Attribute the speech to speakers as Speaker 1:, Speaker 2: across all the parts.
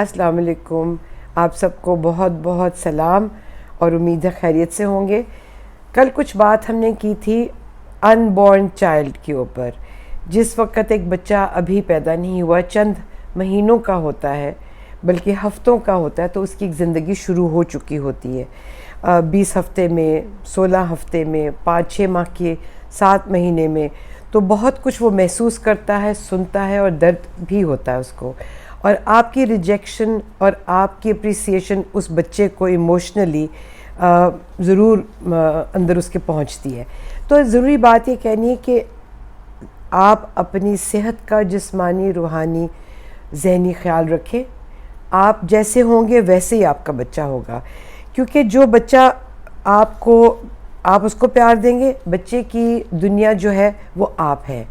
Speaker 1: السلام علیکم. آپ سب کو بہت بہت سلام اور امید ہے خیریت سے ہوں گے. کل کچھ بات ہم نے کی تھی ان بورن چائلڈ کے اوپر. جس وقت ایک بچہ ابھی پیدا نہیں ہوا، چند مہینوں کا ہوتا ہے بلکہ ہفتوں کا ہوتا ہے، تو اس کی ایک زندگی شروع ہو چکی ہوتی ہے. 20 ہفتے میں، 16 ہفتے میں، 5-6 ماہ کے 7 مہینے میں، تو بہت کچھ وہ محسوس کرتا ہے، سنتا ہے اور درد بھی ہوتا ہے اس کو. اور آپ کی ریجیکشن اور آپ کی اپریسیشن اس بچے کو ایموشنلی ضرور اندر اس کے پہنچتی ہے. تو ضروری بات یہ کہنی ہے کہ آپ اپنی صحت کا جسمانی، روحانی، ذہنی خیال رکھیں. آپ جیسے ہوں گے ویسے ہی آپ کا بچہ ہوگا، کیونکہ جو بچہ آپ اس کو پیار دیں گے، بچے کی دنیا جو ہے وہ آپ ہے.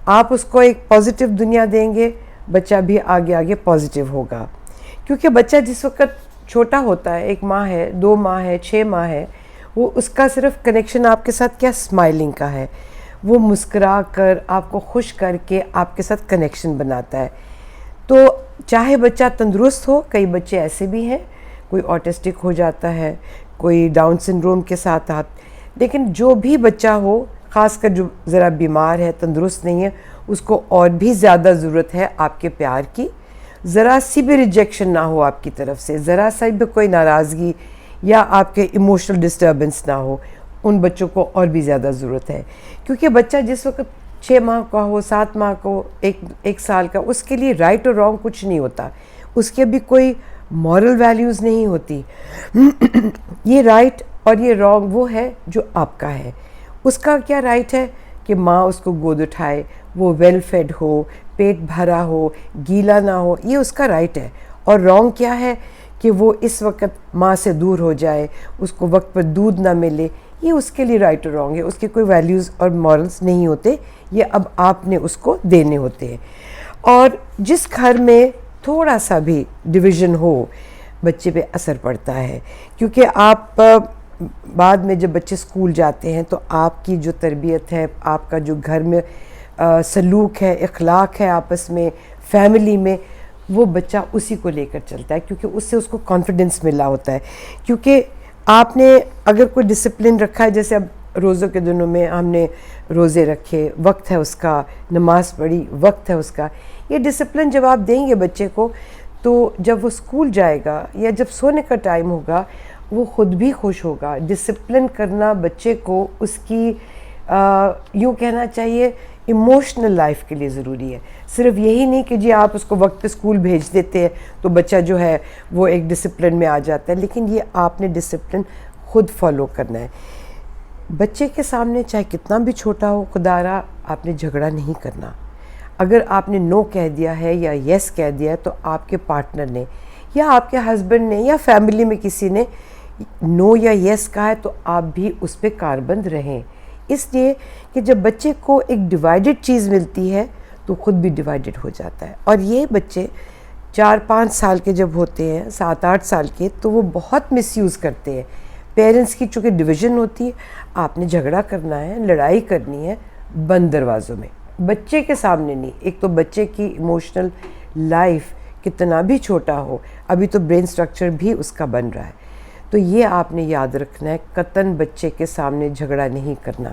Speaker 1: آپ اس کو ایک پازیٹیو دنیا دیں گے، بچہ بھی آگے آگے پازیٹیو ہوگا. کیونکہ بچہ جس وقت چھوٹا ہوتا ہے، 1 ماہ ہے، 2 ماہ ہے، 6 ماہ ہے، وہ اس کا صرف کنیکشن آپ کے ساتھ کیا اسمائلنگ کا ہے. وہ مسکرا کر، آپ کو خوش کر کے آپ کے ساتھ کنیکشن بناتا ہے. تو چاہے بچہ تندرست ہو، کئی بچے ایسے بھی ہیں، کوئی آٹسٹک ہو جاتا ہے، کوئی ڈاؤن سنڈروم کے ساتھ لیکن جو بھی بچہ ہو، خاص کر جو ذرا بیمار ہے، تندرست نہیں ہے، اس کو اور بھی زیادہ ضرورت ہے آپ کے پیار کی. ذرا سی بھی ریجیکشن نہ ہو آپ کی طرف سے، ذرا سا بھی کوئی ناراضگی یا آپ کے ایموشنل ڈسٹربنس نہ ہو، ان بچوں کو اور بھی زیادہ ضرورت ہے. کیونکہ بچہ جس وقت 6 ماہ کا ہو، 7 ماہ کا ہو، 1 سال کا، اس کے لیے رائٹ اور رانگ کچھ نہیں ہوتا. اس کے بھی کوئی مورل ویلیوز نہیں ہوتی. یہ رائٹ اور یہ رانگ وہ ہے جو آپ کا ہے. اس کا کیا رائٹ ہے کہ ماں اس کو گود اٹھائے، وہ ویل فیڈ ہو، پیٹ بھرا ہو، گیلا نہ ہو، یہ اس کا رائٹ ہے. اور رانگ کیا ہے کہ وہ اس وقت ماں سے دور ہو جائے، اس کو وقت پر دودھ نہ ملے. یہ اس کے لیے رائٹ اور رانگ ہے، اس کے کوئی ویلیوز اور مورلز نہیں ہوتے. یہ اب آپ نے اس کو دینے ہوتے ہیں. اور جس گھر میں تھوڑا سا بھی ڈویژن ہو، بچے پہ اثر پڑتا ہے. کیونکہ آپ بعد میں جب بچے اسکول جاتے ہیں تو آپ کی جو تربیت ہے، آپ کا جو گھر میں سلوک ہے، اخلاق ہے آپس میں، فیملی میں، وہ بچہ اسی کو لے کر چلتا ہے. کیونکہ اس سے اس کو کانفیڈنس ملا ہوتا ہے. کیونکہ آپ نے اگر کوئی ڈسپلن رکھا ہے، جیسے اب روزوں کے دنوں میں ہم نے روزے رکھے، وقت ہے اس کا، نماز پڑھی، وقت ہے اس کا. یہ ڈسپلن جب آپ دیں گے بچے کو، تو جب وہ اسکول جائے گا یا جب سونے کا ٹائم ہوگا، وہ خود بھی خوش ہوگا. ڈسپلن کرنا بچے کو اس کی یوں کہنا چاہیے ایموشنل لائف کے لیے ضروری ہے. صرف یہی نہیں کہ جی آپ اس کو وقت پہ اسکول بھیج دیتے ہیں تو بچہ جو ہے وہ ایک ڈسپلن میں آ جاتا ہے. لیکن یہ آپ نے ڈسپلن خود فالو کرنا ہے. بچے کے سامنے چاہے کتنا بھی چھوٹا ہو، خدا را آپ نے جھگڑا نہیں کرنا. اگر آپ نے نو کہہ دیا ہے یا یس کہہ دیا ہے، تو آپ کے پارٹنر نے یا آپ کے ہسبینڈ نے یا فیملی میں کسی نے نو یا یس کہا ہے، تو آپ بھی اس پہ کاربند رہیں. اس لیے کہ جب بچے کو ایک ڈیوائیڈڈ چیز ملتی ہے تو خود بھی ڈیوائیڈڈ ہو جاتا ہے. اور یہ بچے 4-5 سال کے جب ہوتے ہیں، 7-8 سال کے، تو وہ بہت مس یوز کرتے ہیں. پیرنٹس کی چونکہ ڈویژن ہوتی ہے، آپ نے جھگڑا کرنا ہے، لڑائی کرنی ہے بند دروازوں میں، بچے کے سامنے نہیں. ایک تو بچے کی ایموشنل لائف کتنا بھی چھوٹا ہو، ابھی تو برین سٹرکچر بھی اس کا بن رہا ہے. تو یہ آپ نے یاد رکھنا ہے، قطعاً بچے کے سامنے جھگڑا نہیں کرنا.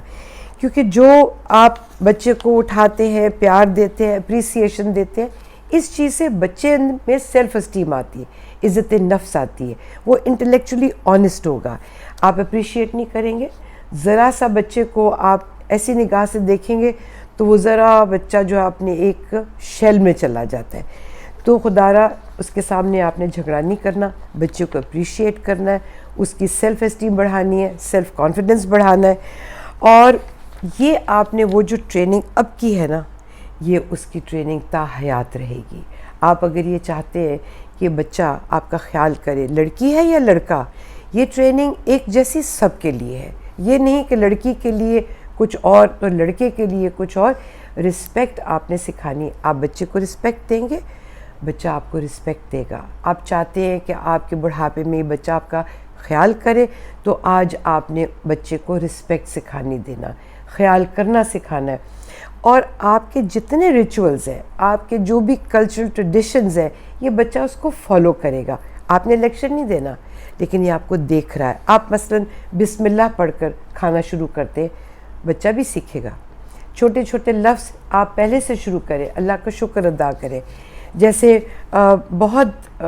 Speaker 1: کیونکہ جو آپ بچے کو اٹھاتے ہیں، پیار دیتے ہیں، اپریسیشن دیتے ہیں، اس چیز سے بچے میں سیلف اسٹیم آتی ہے، عزت نفس آتی ہے. وہ انٹلیکچولی آنیسٹ ہوگا. آپ اپریشیٹ نہیں کریں گے، ذرا سا بچے کو آپ ایسی نگاہ سے دیکھیں گے تو وہ ذرا بچہ جو ہے اپنے ایک شیل میں چلا جاتا ہے. تو خدا را اس کے سامنے آپ نے جھگڑا نہیں کرنا، بچے کو اپریشیٹ کرنا ہے، اس کی سیلف اسٹیم بڑھانی ہے، سیلف کانفیڈنس بڑھانا ہے. اور یہ آپ نے وہ جو ٹریننگ اب کی ہے نا، یہ اس کی ٹریننگ تا حیات رہے گی. آپ اگر یہ چاہتے ہیں کہ بچہ آپ کا خیال کرے، لڑکی ہے یا لڑکا، یہ ٹریننگ ایک جیسی سب کے لیے ہے. یہ نہیں کہ لڑکی کے لیے کچھ اور تو لڑکے کے لیے کچھ اور. رسپیکٹ آپ نے سکھانی. آپ بچے کو رسپیکٹ دیں گے، بچہ آپ کو رسپیکٹ دے گا. آپ چاہتے ہیں کہ آپ کے بڑھاپے میں بچہ آپ کا خیال کرے، تو آج آپ نے بچے کو رسپیکٹ سکھانی دینا، خیال کرنا سکھانا ہے. اور آپ کے جتنے ریچولز ہیں، آپ کے جو بھی کلچرل ٹریڈیشنز ہیں، یہ بچہ اس کو فالو کرے گا. آپ نے لیکچر نہیں دینا، لیکن یہ آپ کو دیکھ رہا ہے. آپ مثلاً بسم اللہ پڑھ کر کھانا شروع کرتے ہیں، بچہ بھی سیکھے گا. چھوٹے چھوٹے لفظ آپ پہلے سے شروع کریں، اللہ کا شکر ادا کریں. جیسے بہت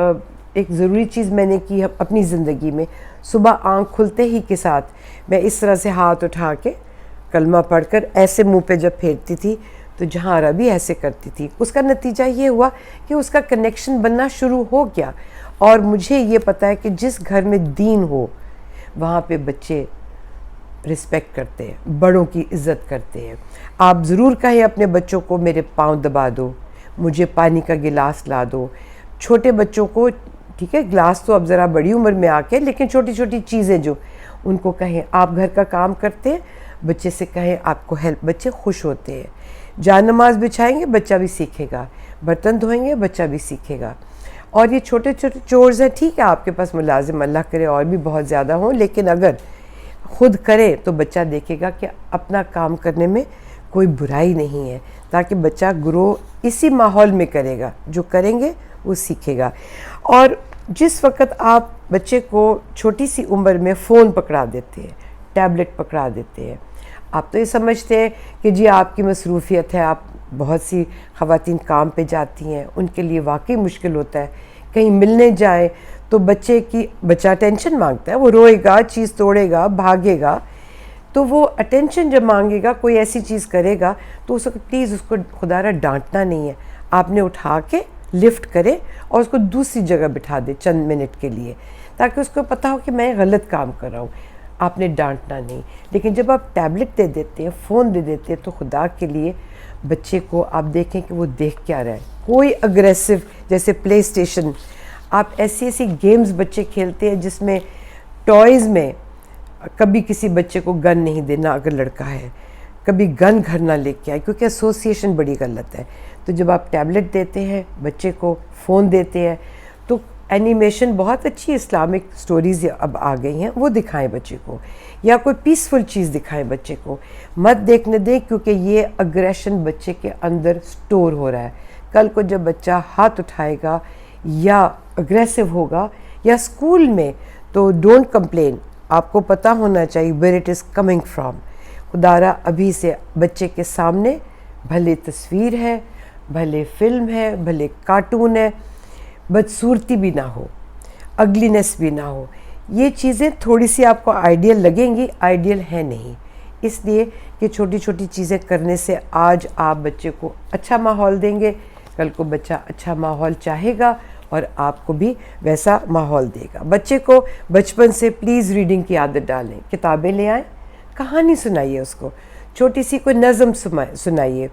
Speaker 1: ایک ضروری چیز میں نے کی اپنی زندگی میں، صبح آنکھ کھلتے ہی کے ساتھ میں اس طرح سے ہاتھ اٹھا کے کلمہ پڑھ کر ایسے منہ پہ جب پھیرتی تھی تو جہاں عربی ایسے کرتی تھی. اس کا نتیجہ یہ ہوا کہ اس کا کنیکشن بننا شروع ہو گیا. اور مجھے یہ پتہ ہے کہ جس گھر میں دین ہو وہاں پہ بچے رسپیکٹ کرتے ہیں، بڑوں کی عزت کرتے ہیں. آپ ضرور کہیں اپنے بچوں کو میرے پاؤں دبا دو، مجھے پانی کا گلاس لا دو. چھوٹے بچوں کو ٹھیک ہے گلاس تو اب ذرا بڑی عمر میں آ کے، لیکن چھوٹی چھوٹی چیزیں جو ان کو کہیں آپ گھر کا کام کرتے ہیں، بچے سے کہیں آپ کو ہیلپ، بچے خوش ہوتے ہیں. جان نماز بچھائیں گے بچہ بھی سیکھے گا، برتن دھوئیں گے بچہ بھی سیکھے گا. اور یہ چھوٹے چھوٹے چورز ہیں، ٹھیک ہے آپ کے پاس ملازم اللہ کرے اور بھی بہت زیادہ ہوں، لیکن اگر خود کرے تو بچہ دیکھے گا کہ اپنا کام کرنے میں کوئی برائی نہیں ہے، تاکہ بچہ گرو اسی ماحول میں کرے گا. جو کریں گے وہ سیکھے گا. اور جس وقت آپ بچے کو چھوٹی سی عمر میں فون پکڑا دیتے ہیں، ٹیبلٹ پکڑا دیتے ہیں، آپ تو یہ سمجھتے ہیں کہ جی آپ کی مصروفیت ہے، آپ بہت سی خواتین کام پہ جاتی ہیں، ان کے لیے واقعی مشکل ہوتا ہے. کہیں ملنے جائیں تو بچہ ٹینشن مانگتا ہے، وہ روئے گا، چیز توڑے گا، بھاگے گا. تو وہ اٹینشن جب مانگے گا، کوئی ایسی چیز کرے گا تو اس وقت پلیز اس کو خدا را ڈانٹنا نہیں ہے. آپ نے اٹھا کے لفٹ کرے اور اس کو دوسری جگہ بٹھا دے چند منٹ کے لیے، تاکہ اس کو پتہ ہو کہ میں غلط کام کر رہا ہوں. آپ نے ڈانٹنا نہیں. لیکن جب آپ ٹیبلٹ دے دیتے ہیں، فون دے دیتے ہیں، تو خدا کے لیے بچے کو آپ دیکھیں کہ وہ دیکھ کیا رہا ہے. کوئی اگریسو، جیسے پلے اسٹیشن، آپ ایسی گیمز بچے کھیلتے ہیں جس میں ٹوائز میں کبھی کسی بچے کو گن نہیں دینا اگر لڑکا ہے، کبھی گن گھر نہ لے کے آئے، کیونکہ ایسوسیشن بڑی غلط ہے. تو جب آپ ٹیبلٹ دیتے ہیں بچے کو، فون دیتے ہیں، تو اینیمیشن بہت اچھی اسلامک سٹوریز اب آ گئی ہیں، وہ دکھائیں بچے کو، یا کوئی پیسفل چیز دکھائیں بچے کو. مت دیکھنے دیں، کیونکہ یہ اگریشن بچے کے اندر سٹور ہو رہا ہے. کل کو جب بچہ ہاتھ اٹھائے گا یا اگریسو ہوگا یا اسکول میں، تو ڈونٹ کمپلین. آپ کو پتہ ہونا چاہیے where it is coming from. خدارا ابھی سے بچے کے سامنے بھلے تصویر ہے، بھلے فلم ہے، بھلے کارٹون ہے، بدصورتی بھی نہ ہو، اگلینس بھی نہ ہو. یہ چیزیں تھوڑی سی آپ کو آئیڈیل لگیں گی، آئیڈیل ہے نہیں. اس لیے کہ چھوٹی چھوٹی چیزیں کرنے سے آج آپ بچے کو اچھا ماحول دیں گے، کل کو بچہ اچھا ماحول چاہے گا اور آپ کو بھی ویسا ماحول دے گا. بچے کو بچپن سے پلیز ریڈنگ کی عادت ڈالیں. کتابیں لے آئیں، کہانی سنائیے اس کو، چھوٹی سی کوئی نظم سنائیے.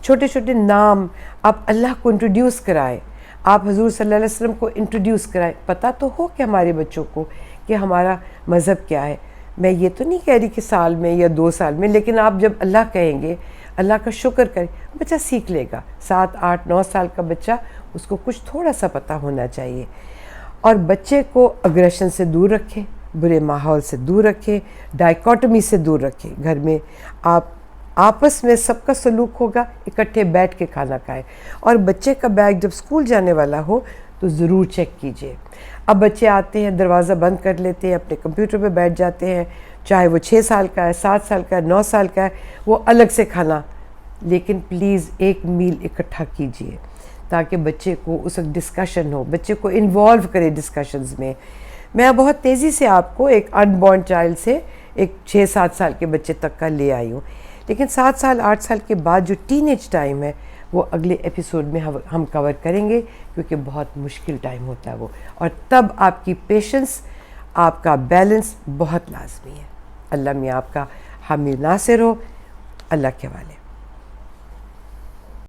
Speaker 1: چھوٹے چھوٹے نام آپ اللہ کو انٹروڈیوس کرائیں، آپ حضور صلی اللہ علیہ وسلم کو انٹروڈیوس کرائیں. پتہ تو ہو کہ ہمارے بچوں کو کہ ہمارا مذہب کیا ہے. میں یہ تو نہیں کہہ رہی کہ سال میں یا 2 سال میں، لیکن آپ جب اللہ کہیں گے، اللہ کا شکر کریں، بچہ سیکھ لے گا. 7 8 9 سال کا بچہ، اس کو کچھ تھوڑا سا پتہ ہونا چاہیے. اور بچے کو اگریشن سے دور رکھیں، برے ماحول سے دور رکھیں، ڈائیکاٹمی سے دور رکھیں. گھر میں آپ آپس میں سب کا سلوک ہوگا، اکٹھے بیٹھ کے کھانا کھائیں. اور بچے کا بیگ جب اسکول جانے والا ہو تو ضرور چیک کیجیے. اب بچے آتے ہیں، دروازہ بند کر لیتے ہیں، اپنے کمپیوٹر پہ بیٹھ جاتے ہیں، چاہے وہ 6 سال کا ہے، 7 سال کا ہے، 9 سال کا ہے، وہ الگ سے کھانا. لیکن پلیز ایک میل اکٹھا کیجیے تاکہ بچے کو اس وقت ڈسکشن ہو، بچے کو انوالو کرے ڈسکشنز میں. میں بہت تیزی سے آپ کو ایک ان بورن چائلڈ سے ایک 6 7 سال کے بچے تک کا لے آئی ہوں، لیکن 7 سال 8 سال کے بعد جو ٹین ایج ٹائم ہے وہ اگلے ایپیسوڈ میں ہم کور کریں گے، کیونکہ بہت مشکل ٹائم ہوتا ہے وہ. اور تب آپ کی پیشنس، آپ کا بیلنس بہت لازمی ہے. اللہ میاں آپ کا حامی ناصر ہو. اللہ کے حوالے.